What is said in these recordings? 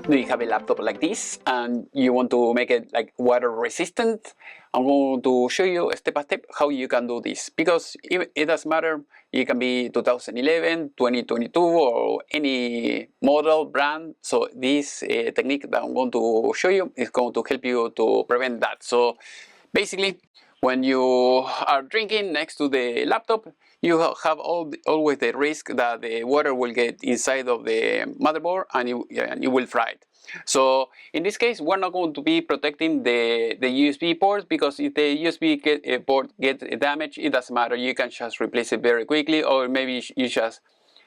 Do you have a laptop like this and you want to make it like water resistant? I'm going to show you step by step how you can do this, because it doesn't matter, it can be 2011, 2022 or any model brand. So this technique that I'm going to show you is going to help you to prevent that. So basically, when you are drinking next to the laptop, you have always the risk that the water will get inside of the motherboard and you will fry it. So in this case, we're not going to be protecting the USB port, because if the USB port gets damaged, it doesn't matter. You can just replace it very quickly, or maybe you just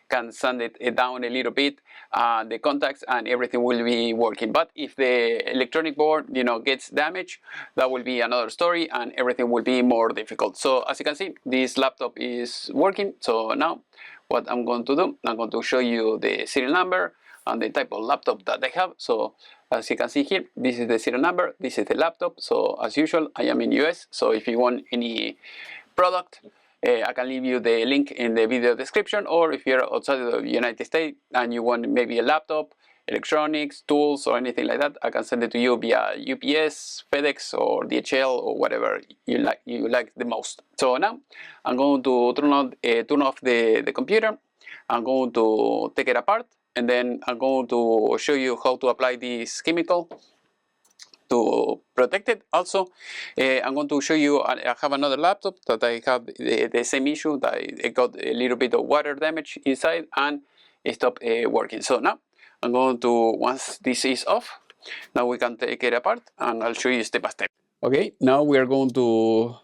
can sand it down a little bit, the contacts, and everything will be working. But if the electronic board, gets damaged, that will be another story and everything will be more difficult. So as you can see, this laptop is working. So now what I'm going to do, I'm going to show you the serial number and the type of laptop that I have. So as you can see here, this is the serial number, this is the laptop. So as usual, I am in US. So if you want any product, I can leave you the link in the video description, or if you're outside of the United States and you want maybe a laptop, electronics, tools, or anything like that, I can send it to you via UPS, FedEx, or DHL, or whatever you like the most. So now I'm going to turn off the computer. I'm going to take it apart, and then I'm going to show you how to apply this chemical to protect it. Also, I'm going to show you, I have another laptop that I have the same issue, that it got a little bit of water damage inside and it stopped working. So now I'm going to, once this is off, now we can take it apart and I'll show you step by step. Okay, now we are going to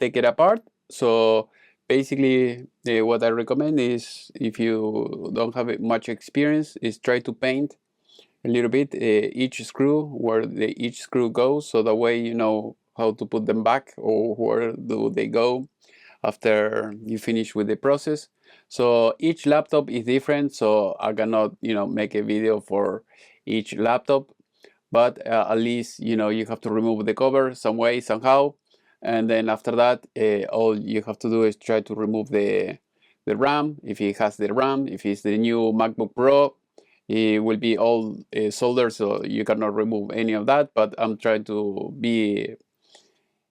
take it apart. So basically what I recommend is, if you don't have much experience, is try to paint a little bit each screw, where each screw goes, so that way you know how to put them back, or where do they go after you finish with the process. So each laptop is different, so I cannot make a video for each laptop, but at least you have to remove the cover some way, somehow, and then after that all you have to do is try to remove the RAM, if it has the RAM. If it's the new MacBook Pro, it will be all soldered, so you cannot remove any of that, but I'm trying to be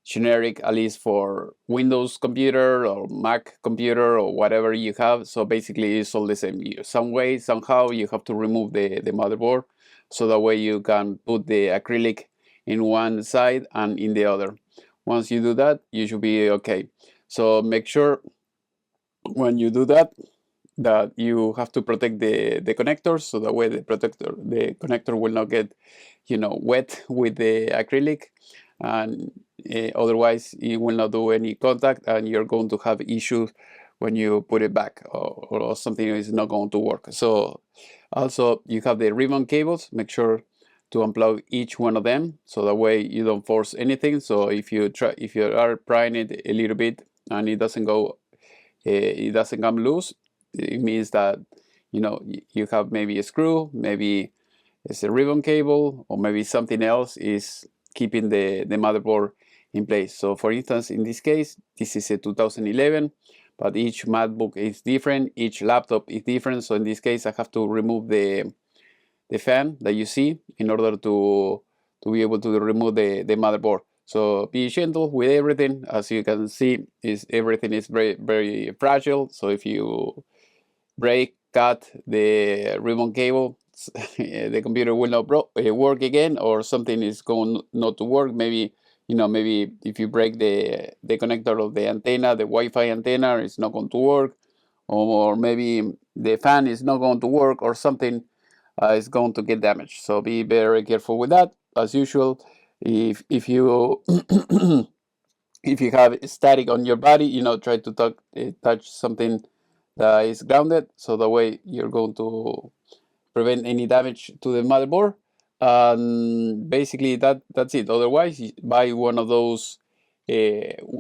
generic, at least for Windows computer or Mac computer or whatever you have. So basically it's all the same. Some way, somehow you have to remove the motherboard, so that way you can put the acrylic in one side and in the other. Once you do that, you should be okay. So make sure when you do that you have to protect the connectors, so that way the connector will not get wet with the acrylic, and otherwise it will not do any contact and you're going to have issues when you put it back, or something is not going to work. So also you have the ribbon cables, make sure to unplug each one of them, so that way you don't force anything. So if you are prying it a little bit and it doesn't come loose, it means that you have maybe a screw, maybe it's a ribbon cable, or maybe something else is keeping the motherboard in place. So for instance, in this case, this is a 2011, but each MacBook is different, each laptop is different. So in this case, I have to remove the fan that you see in order to be able to remove the motherboard. So be gentle with everything. As you can see, everything is very, very fragile. So if you cut the ribbon cable, the computer will not work again, or something is going not to work. Maybe if you break the connector of the antenna, the Wi-Fi antenna is not going to work, or maybe the fan is not going to work, or something is going to get damaged. So be very careful with that. As usual, if you if you have static on your body, try to touch something that is grounded, so that way you're going to prevent any damage to the motherboard. Basically that's it. Otherwise, buy one of those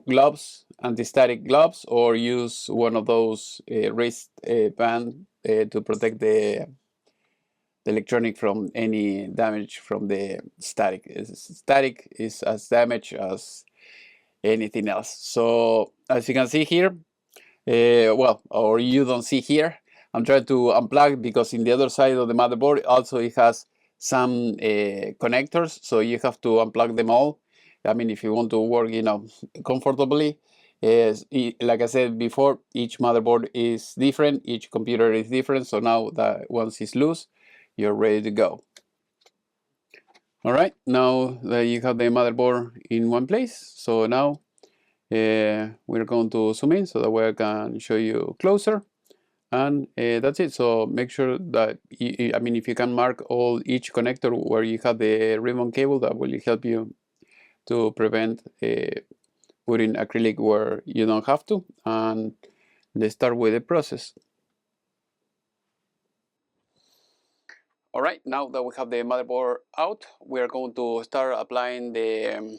gloves, anti-static gloves, or use one of those wrist band to protect the electronic from any damage from the static. Static is as damaged as anything else. So as you can see here, or you don't see here, I'm trying to unplug, because in the other side of the motherboard also it has some connectors, so you have to unplug them all. I mean, if you want to work, comfortably. Like I said before, each motherboard is different, each computer is different. So now that once it's loose, you're ready to go. All right, now that you have the motherboard in one place, so now we're going to zoom in so that way I can show you closer. And that's it. So make sure that, I mean, if you can mark each connector where you have the ribbon cable, that will help you to prevent putting acrylic where you don't have to. And let's start with the process. All right, now that we have the motherboard out, we are going to start applying the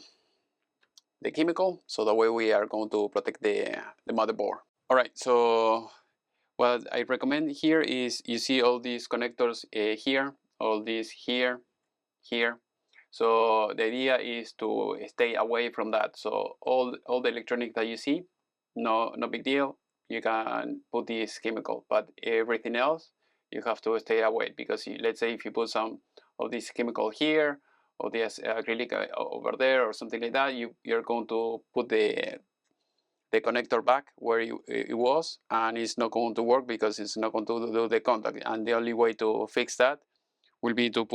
chemical, so that way we are going to protect the motherboard. All right, so what I recommend here is, you see all these connectors here, all these here, here. So the idea is to stay away from that. So all the electronics that you see, no big deal. You can put this chemical, but everything else you have to stay away, because let's say if you put some of this chemical here, or this acrylic over there, or something like that, you're going to put the connector back where it was, and it's not going to work because it's not going to do the contact. And the only way to fix that will be to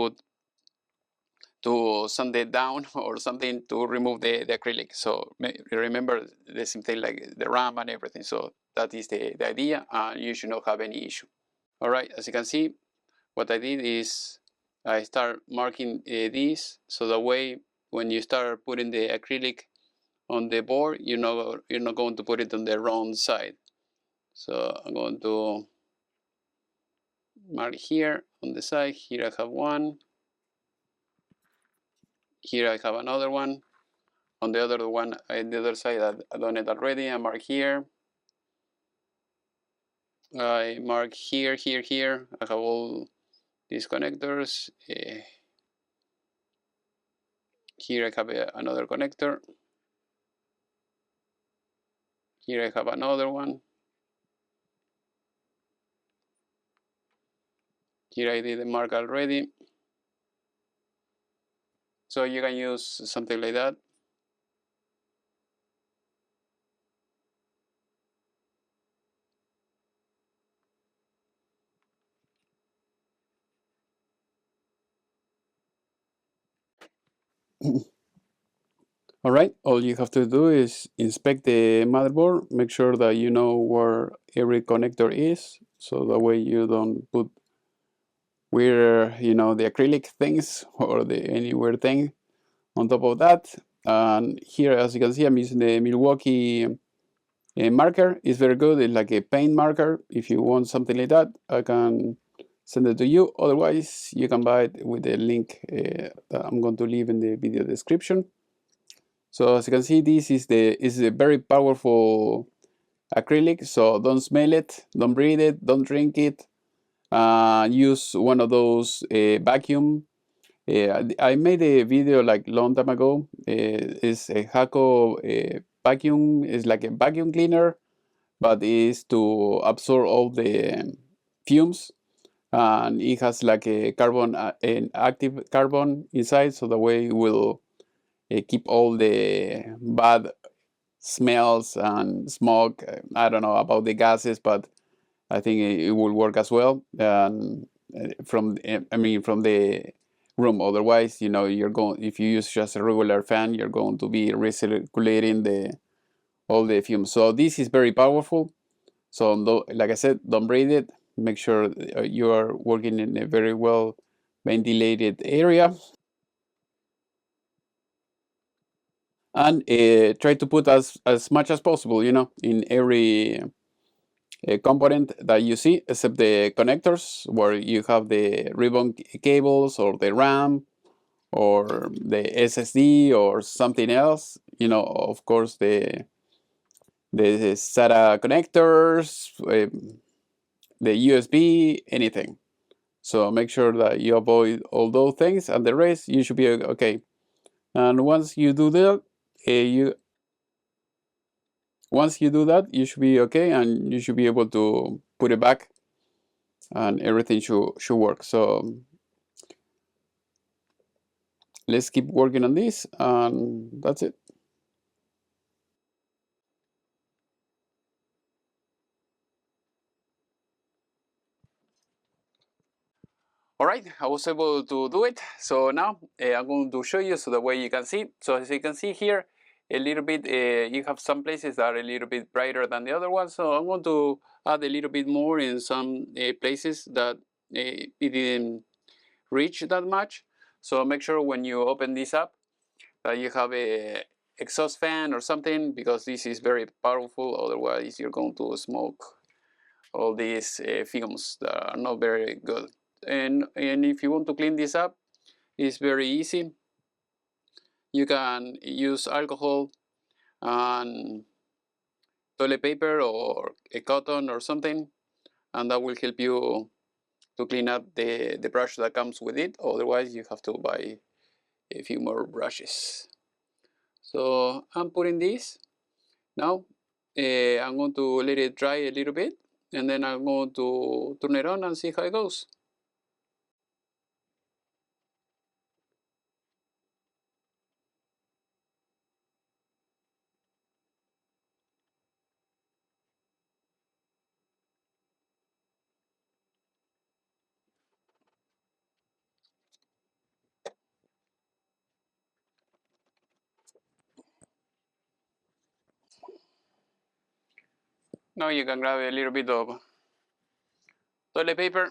sand it down or something to remove the acrylic. So remember the same thing like the RAM and everything. So that is the idea, and you should not have any issue. All right, as you can see, what I did is I start marking these, so that way when you start putting the acrylic on the board, you're not going to put it on the wrong side. So I'm going to mark here on the side. Here I have one. Here I have another one. On the other one, the other side, I've done it already. I mark here. I mark here, here, here. I have all these connectors. Here I have another connector. Here I have another one. Here I did the mark already. So you can use something like that. All right, all you have to do is inspect the motherboard, make sure that you know where every connector is, so that way you don't put weird, the acrylic things or any weird thing on top of that. And here, as you can see, I'm using the Milwaukee marker. It's very good. It's like a paint marker. If you want something like that, I can send it to you. Otherwise, you can buy it with the link that I'm going to leave in the video description. So as you can see, this is a very powerful acrylic. So don't smell it, don't breathe it, don't drink it. Use one of those vacuum. I made a video like long time ago. It's a Hako vacuum. It's like a vacuum cleaner, but it's to absorb all the fumes. And it has like a carbon, an active carbon inside, so the way it will keep all the bad smells and smoke. I don't know about the gases, but I think it will work as well. From the room. Otherwise, you're going, if you use just a regular fan, you're going to be recirculating all the fumes. So this is very powerful. So like I said, don't breathe it. Make sure you are working in a very well ventilated area. And try to put as much as possible, in every component that you see, except the connectors where you have the ribbon cables or the RAM or the SSD or something else. Of course, the SATA connectors, the USB, anything. So make sure that you avoid all those things, and the rest you should be okay. And once you do that, you should be okay, and you should be able to put it back, and everything should work. So let's keep working on this, and that's it. All right, I was able to do it. So now I'm going to show you so the way you can see. So as you can see here, a little bit, you have some places that are a little bit brighter than the other ones. So I'm going to add a little bit more in some places that it didn't reach that much. So make sure when you open this up that you have a exhaust fan or something, because this is very powerful. Otherwise you're going to smoke all these fumes that are not very good. And if you want to clean this up, it's very easy. You can use alcohol and toilet paper or a cotton or something, and that will help you to clean up the brush that comes with it. Otherwise you have to buy a few more brushes. So I'm putting this now. I'm going to let it dry a little bit, and then I'm going to turn it on and see how it goes. Now you can grab a little bit of toilet paper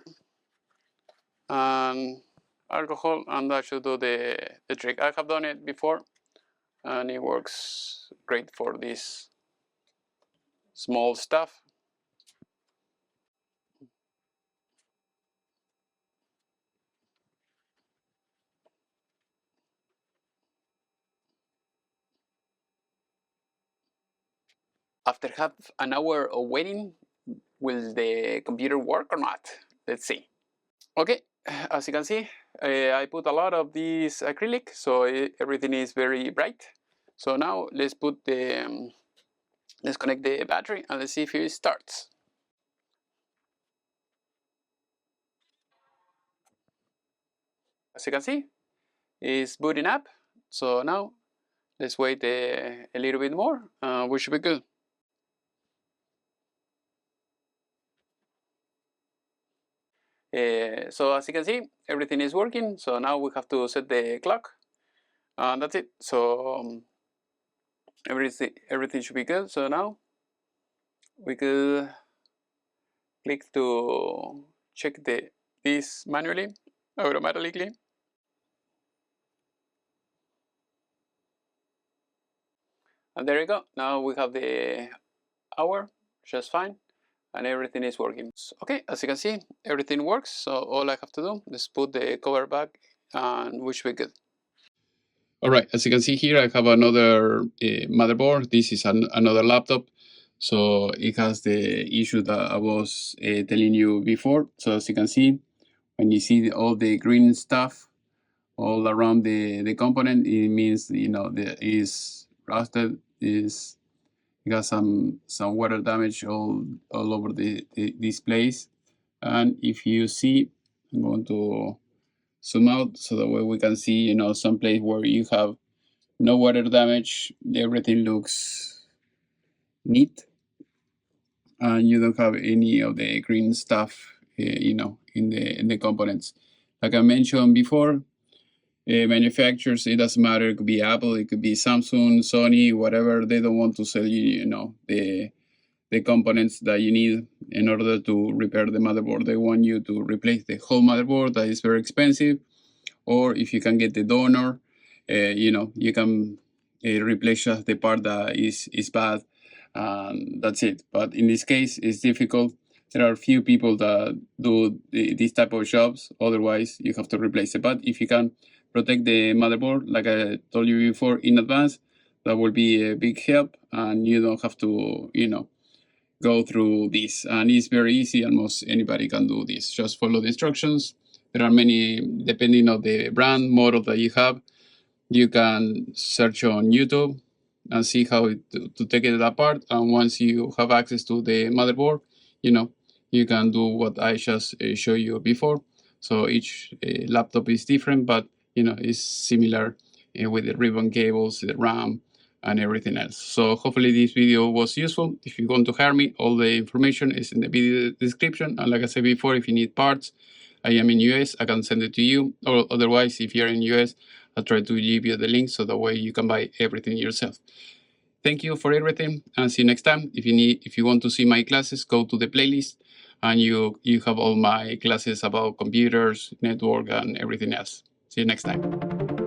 and alcohol, and that should do the trick. I have done it before and it works great for this small stuff. After half an hour of waiting, will the computer work or not? Let's see. Okay, as you can see, I put a lot of this acrylic, so everything is very bright. So now let's put the let's connect the battery and let's see if it starts. As you can see, it's booting up. So now let's wait a little bit more. We should be good. So as you can see, everything is working. So now we have to set the clock. And that's it. So everything should be good. So now we could click to check this manually, automatically. And there you go. Now we have the hour just fine, and everything is working. Okay, as you can see, everything works. So all I have to do is put the cover back, and we should be good. All right, as you can see here, I have another motherboard. This is another laptop. So it has the issue that I was telling you before. So as you can see, when you see all the green stuff all around the component, it means, you know, is rusted, is got some water damage all over this place. And if you see, I'm going to zoom out so that way we can see, you know, some place where you have no water damage, everything looks neat, and you don't have any of the green stuff, you know, in the components. Like I mentioned before, manufacturers, it doesn't matter. It could be Apple, it could be Samsung, Sony, whatever. They don't want to sell you, you know, the components that you need in order to repair the motherboard. They want you to replace the whole motherboard. That is very expensive. Or if you can get the donor, you know, you can replace just the part that is bad. That's it. But in this case, it's difficult. There are few people that do these type of jobs. Otherwise, you have to replace it. But if you can protect the motherboard, like I told you before, in advance, that will be a big help, and you don't have to, you know, go through this. And it's very easy. Almost anybody can do this. Just follow the instructions. There are many, depending on the brand model that you have. You can search on YouTube and see how to take it apart. And once you have access to the motherboard, you know, you can do what I just showed you before. So each laptop is different, but is similar with the ribbon cables, the RAM, and everything else. So hopefully this video was useful. If you want to hire me, all the information is in the video description. And like I said before, if you need parts, I am in US, I can send it to you. Or otherwise, if you're in US, I'll try to give you the link so that way you can buy everything yourself. Thank you for everything, and see you next time. If you want to see my classes, go to the playlist, and you have all my classes about computers, network, and everything else. See you next time.